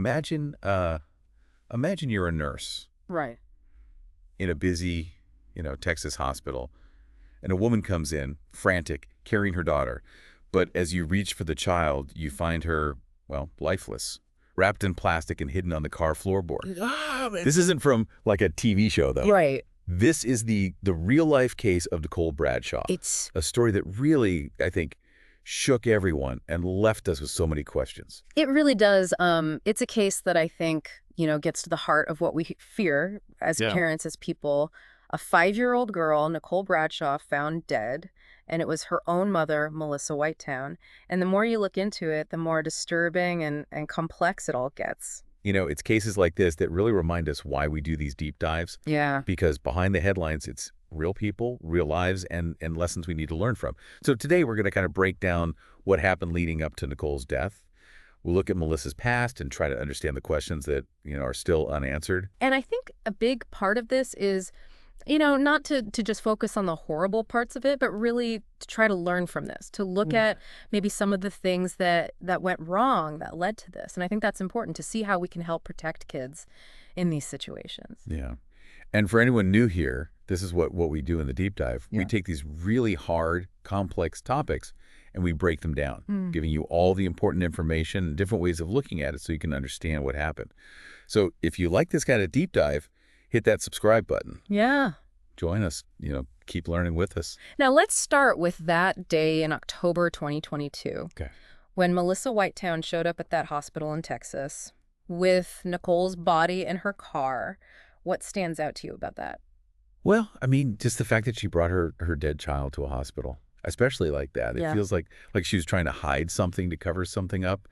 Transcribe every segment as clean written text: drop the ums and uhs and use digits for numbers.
Imagine, imagine you're a nurse Right. in a busy, Texas hospital, and a woman comes in, frantic, carrying her daughter. But as you reach for the child, you find her, well, lifeless, wrapped in plastic and hidden on the car floorboard. Ah, man. This isn't from like a TV show, though. Right. This is the real-life case of Nicole Bradshaw, It's a story that really, I think, shook everyone and left us with so many questions. it really does. It's a case that I think, gets to the heart of what we fear as Yeah. parents, as people. A 5-year-old girl, Nicole Bradshaw, found dead, and it was her own mother, Melissa Whitetown. And the more you look into it, the more disturbing and complex it all gets. It's cases like this that really remind us why we do these deep dives, Yeah. because behind the headlines, it's real people, real lives, and lessons we need to learn from. So today we're going to kind of break down what happened leading up to Nicole's death. We'll look at Melissa's past and try to understand the questions that, are still unanswered. And I think a big part of this is, not to just focus on the horrible parts of it, but really to try to learn from this, to look at maybe some of the things that went wrong that led to this. And I think that's important to see how we can help protect kids in these situations. Yeah. And for anyone new here, this is what we do in the deep dive. We Yeah. take these really hard, complex topics and we break them down, giving you all the important information and different ways of looking at it so you can understand what happened. So if you like this kind of deep dive, hit that subscribe button. Yeah. Join us, keep learning with us. Now let's start with that day in October 2022, Okay. when Melissa Whitetown showed up at that hospital in Texas with Nicole's body in her car. What stands out to you about that? Well, I mean, just the fact that she brought her dead child to a hospital, especially like that. It Yeah. feels like she was trying to hide something to cover something up.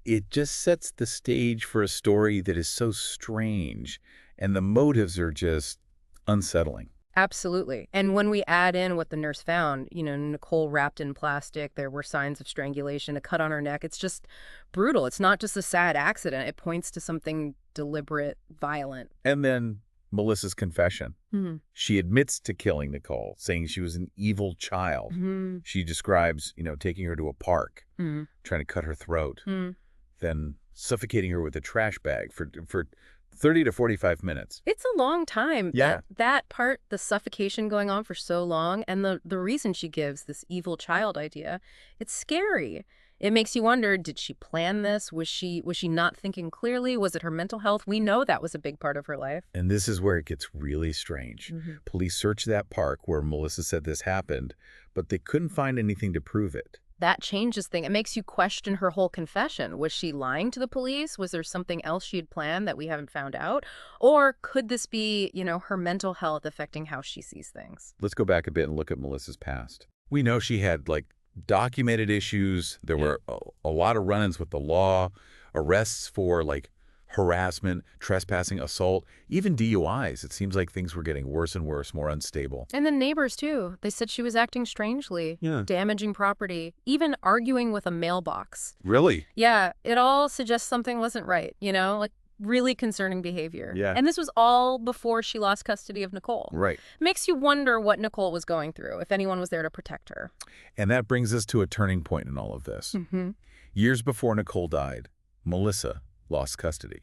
It just sets the stage for a story that is so strange, and the motives are just unsettling. Absolutely. And when we add in what the nurse found, Nicole wrapped in plastic, there were signs of strangulation, a cut on her neck. It's just brutal. It's not just a sad accident. It points to something deliberate, violent. And then Melissa's confession. Hmm. She admits to killing Nicole, saying she was an evil child. Hmm. She describes, taking her to a park, Hmm. trying to cut her throat, Hmm. then suffocating her with a trash bag for 30 to 45 minutes. It's a long time. Yeah. That part, the suffocation going on for so long, and the reason she gives, this evil child idea, it's scary. It makes you wonder, did she plan this? Was she not thinking clearly? Was it her mental health? We know that was a big part of her life. And this is where it gets really strange. Police searched that park where Melissa said this happened, but they couldn't find anything to prove it. That changes things. It makes you question her whole confession. Was she lying to the police? Was there something else she had planned that we haven't found out? Or could this be, her mental health affecting how she sees things? Let's go back a bit and look at Melissa's past. We know she had, documented issues. There were a lot of run-ins with the law, arrests for, harassment, trespassing, assault, even DUIs. It seems like things were getting worse and worse, more unstable. And the neighbors, too. They said she was acting strangely, Yeah. damaging property, even arguing with a mailbox. Really? Yeah, it all suggests something wasn't right, really concerning behavior. Yeah. And this was all before she lost custody of Nicole. Right. Makes you wonder what Nicole was going through, if anyone was there to protect her. And that brings us to a turning point in all of this. Mm-hmm. Years before Nicole died, Melissa lost custody.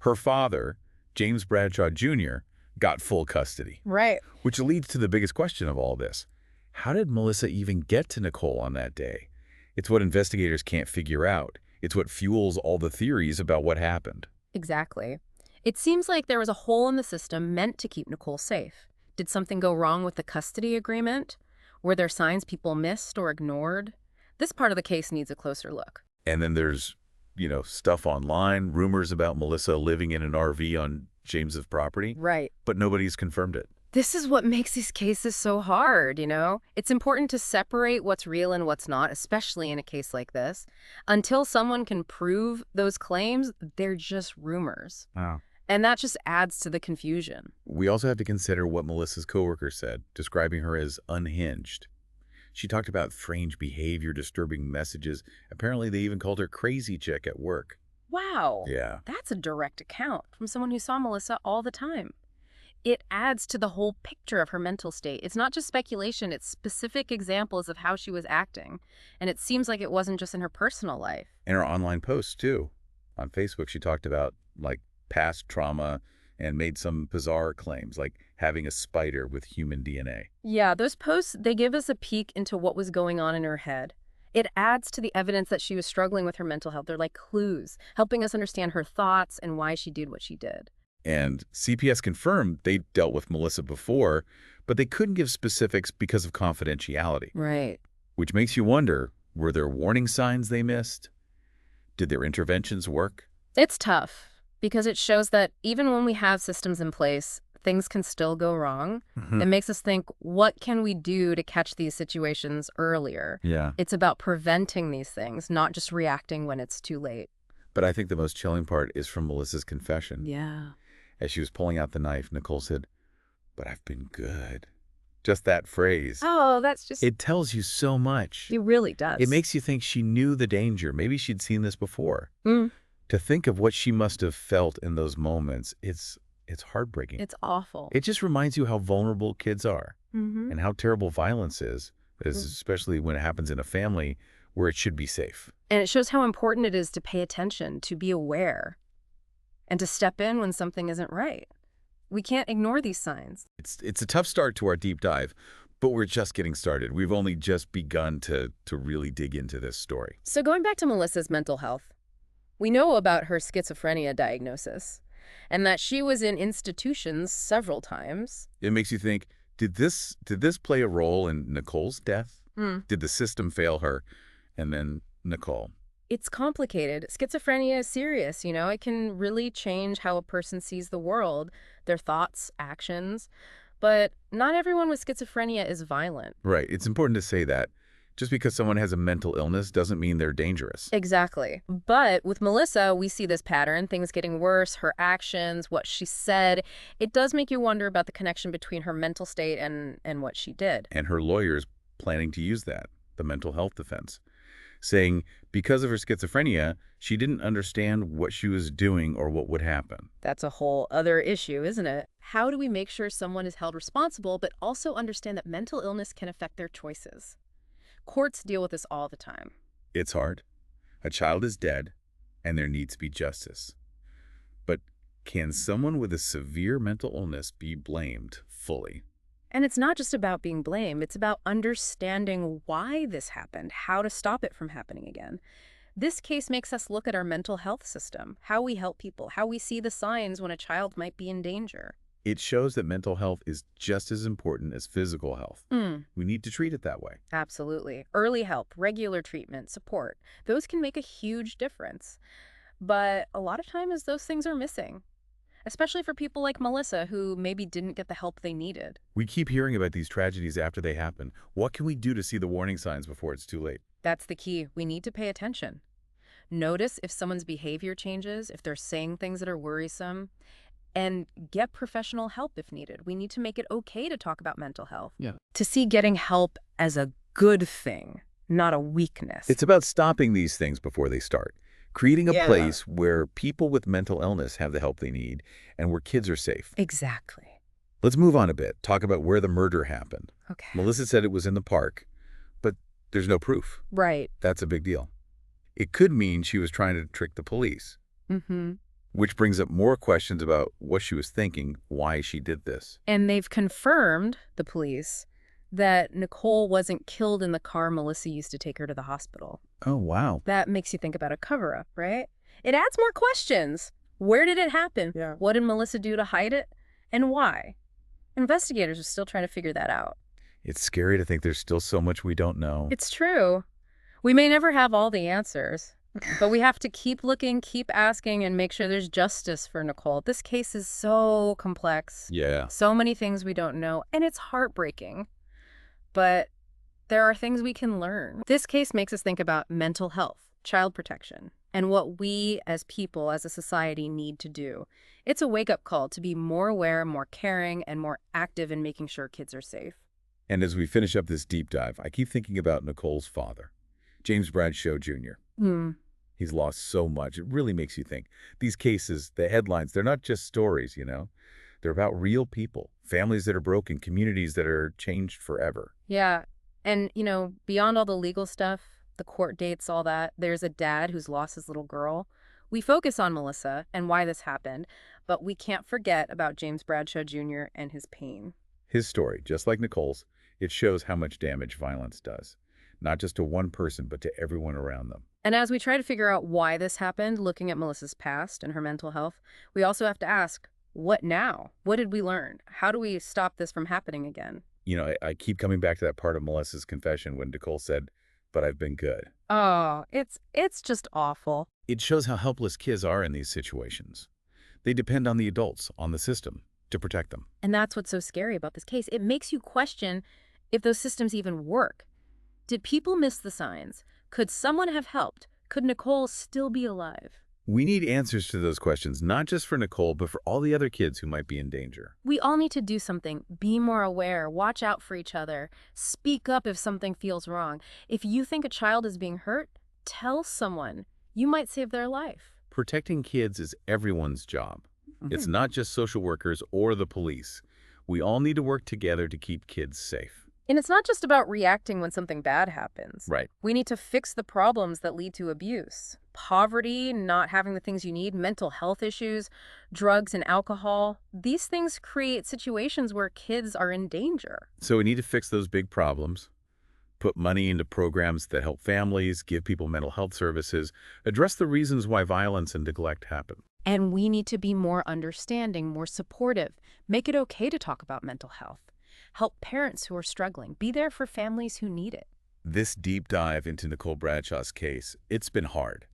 Her father, James Bradshaw Jr., got full custody, Right. which leads to the biggest question of all this. How did Melissa even get to Nicole on that day? It's what investigators can't figure out. It's what fuels all the theories about what happened. Exactly. It seems like there was a hole in the system meant to keep Nicole safe. Did something go wrong with the custody agreement? Were there signs people missed or ignored? This part of the case needs a closer look. And then there's, stuff online, rumors about Melissa living in an RV on James's property, Right. but nobody's confirmed it. This is what makes these cases so hard, It's important to separate what's real and what's not, especially in a case like this. Until someone can prove those claims, they're just rumors. Wow. And that just adds to the confusion. We also have to consider what Melissa's coworker said, describing her as unhinged. She talked about strange behavior, disturbing messages. Apparently, they even called her crazy chick at work. Wow. Yeah. That's a direct account from someone who saw Melissa all the time. It adds to the whole picture of her mental state. It's not just speculation, it's specific examples of how she was acting. And it seems like it wasn't just in her personal life. And her online posts, too. On Facebook, she talked about, like, past trauma and made some bizarre claims, like having a spider with human DNA. Yeah, those posts, they give us a peek into what was going on in her head. It adds to the evidence that she was struggling with her mental health. They're like clues, helping us understand her thoughts and why she did what she did. And CPS confirmed they dealt with Melissa before, but they couldn't give specifics because of confidentiality, Right. which makes you wonder, were there warning signs they missed? Did their interventions work? It's tough because it shows that even when we have systems in place, things can still go wrong. It makes us think, what can we do to catch these situations earlier? Yeah. It's about preventing these things, not just reacting when it's too late. But I think the most chilling part is from Melissa's confession. Yeah. As she was pulling out the knife, Nicole said, "But I've been good." Just that phrase. Oh, that's just... It tells you so much. It really does. It makes you think she knew the danger. Maybe she'd seen this before. Mm, To think of what she must have felt in those moments, it's heartbreaking. it's awful. It just reminds you how vulnerable kids are Mm-hmm. and how terrible violence is, especially when it happens in a family where it should be safe. And it shows how important it is to pay attention, to be aware, and to step in when something isn't right. We can't ignore these signs. It's a tough start to our deep dive, but we're just getting started. We've only just begun to really dig into this story. So going back to Melissa's mental health, we know about her schizophrenia diagnosis and that she was in institutions several times. It makes you think, did this play a role in Nicole's death? Mm. Did the system fail her? And then Nicole. It's complicated. Schizophrenia is serious, you know? It can really change how a person sees the world, their thoughts, actions. But not everyone with schizophrenia is violent. Right. It's important to say that. Just because someone has a mental illness doesn't mean they're dangerous. Exactly. But with Melissa, we see this pattern, things getting worse, her actions, what she said. It does make you wonder about the connection between her mental state and what she did. And her lawyer's planning to use that, the mental health defense, saying because of her schizophrenia, she didn't understand what she was doing or what would happen. That's a whole other issue, isn't it? How do we make sure someone is held responsible, but also understand that mental illness can affect their choices? Courts deal with this all the time. It's hard. A child is dead, and there needs to be justice. But can someone with a severe mental illness be blamed fully? And it's not just about being blamed, it's about understanding why this happened, how to stop it from happening again. This case makes us look at our mental health system, how we help people, how we see the signs when a child might be in danger. It shows that mental health is just as important as physical health. We need to treat it that way. Absolutely. Early help, regular treatment, support, those can make a huge difference. But a lot of times those things are missing, especially for people like Melissa who maybe didn't get the help they needed. We keep hearing about these tragedies after they happen. What can we do to see the warning signs before it's too late? That's the key. We need to pay attention. Notice if someone's behavior changes, if they're saying things that are worrisome, and get professional help if needed. We need to make it okay to talk about mental health. Yeah. To see getting help as a good thing, not a weakness. It's about stopping these things before they start. Creating a place where people with mental illness have the help they need and where kids are safe. Exactly. Let's move on a bit. Talk about where the murder happened. Okay. Melissa said it was in the park, but there's no proof. Right. That's a big deal. It could mean she was trying to trick the police, Mm-hmm. which brings up more questions about what she was thinking, why she did this. And they've confirmed, the police, that Nicole wasn't killed in the car Melissa used to take her to the hospital. Oh, wow. That makes you think about a cover-up, right? It adds more questions. Where did it happen? Yeah. What did Melissa do to hide it? And why? Investigators are still trying to figure that out. It's scary to think there's still so much we don't know. It's true. We may never have all the answers, but we have to keep looking, keep asking, and make sure there's justice for Nicole. This case is so complex. Yeah. So many things we don't know, and it's heartbreaking. But there are things we can learn. This case makes us think about mental health, child protection, and what we as people, as a society, need to do. It's a wake-up call to be more aware, more caring, and more active in making sure kids are safe. And as we finish up this deep dive, I keep thinking about Nicole's father, James Bradshaw Jr. He's lost so much. It really makes you think. These cases, the headlines, they're not just stories, you know? They're about real people, families that are broken, communities that are changed forever. Yeah. And, you know, beyond all the legal stuff, the court dates, all that, there's a dad who's lost his little girl. We focus on Melissa and why this happened, but we can't forget about James Bradshaw Jr. and his pain. His story, just like Nicole's, it shows how much damage violence does, not just to one person, but to everyone around them. And as we try to figure out why this happened, looking at Melissa's past and her mental health, we also have to ask, what now? What did we learn? How do we stop this from happening again? I keep coming back to that part of Melissa's confession when Nicole said, "But I've been good." Oh, it's just awful. It shows how helpless kids are in these situations. They depend on the adults, on the system, to protect them. And that's what's so scary about this case. It makes you question if those systems even work. Did people miss the signs? Could someone have helped? Could Nicole still be alive? We need answers to those questions, not just for Nicole, but for all the other kids who might be in danger. We all need to do something. Be more aware. Watch out for each other. Speak up if something feels wrong. If you think a child is being hurt, tell someone. You might save their life. Protecting kids is everyone's job. It's not just social workers or the police. We all need to work together to keep kids safe. And it's not just about reacting when something bad happens. Right. We need to fix the problems that lead to abuse. Poverty, not having the things you need, mental health issues, drugs and alcohol. These things create situations where kids are in danger. So we need to fix those big problems, put money into programs that help families, give people mental health services, address the reasons why violence and neglect happen. And we need to be more understanding, more supportive, make it okay to talk about mental health. Help parents who are struggling. Be there for families who need it. This deep dive into Nicole Bradshaw's case, it's been hard.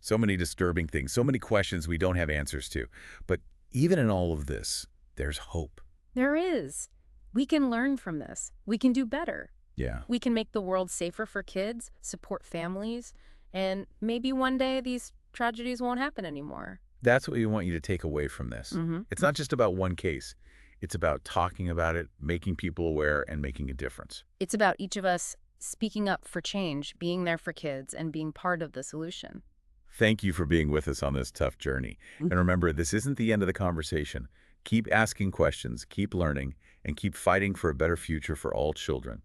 So many disturbing things, so many questions we don't have answers to. But even in all of this, there's hope. There is. We can learn from this. We can do better. Yeah. We can make the world safer for kids, support families, and maybe one day these tragedies won't happen anymore. That's what we want you to take away from this. It's not just about one case. It's about talking about it, making people aware, and making a difference. It's about each of us speaking up for change, being there for kids, and being part of the solution. Thank you for being with us on this tough journey. And remember, this isn't the end of the conversation. Keep asking questions, keep learning, and keep fighting for a better future for all children.